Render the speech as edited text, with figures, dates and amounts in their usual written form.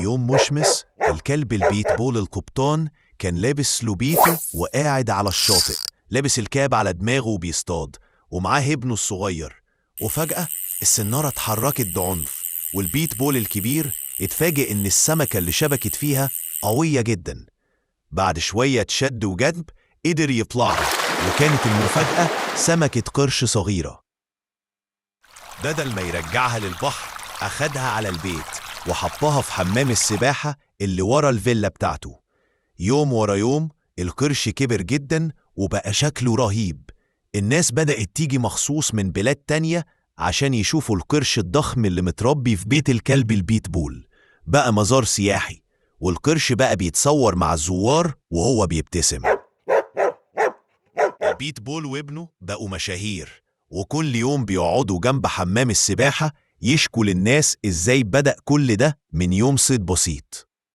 يوم مشمس الكلب البيت بول القبطان كان لابس لوبيته وقاعد على الشاطئ، لابس الكاب على دماغه وبيصطاد ومعاه ابنه الصغير. وفجأة السنارة اتحركت بعنف، والبيت بول الكبير اتفاجئ ان السمكة اللي شبكت فيها قوية جدا. بعد شوية شد وجذب قدر يطلعها، وكانت المفاجأة سمكة قرش صغيرة. بدل ما يرجعها للبحر أخدها على البيت وحطها في حمام السباحة اللي ورا الفيلا بتاعته. يوم ورا يوم القرش كبر جدا وبقى شكله رهيب. الناس بدأت تيجي مخصوص من بلاد تانية عشان يشوفوا القرش الضخم اللي متربي في بيت الكلب البيت بول. بقى مزار سياحي، والقرش بقى بيتصور مع الزوار وهو بيبتسم. البيت بول وابنه بقوا مشاهير، وكل يوم بيقعدوا جنب حمام السباحة يشكوا للناس ازاي بدأ كل ده من يوم صيد بسيط.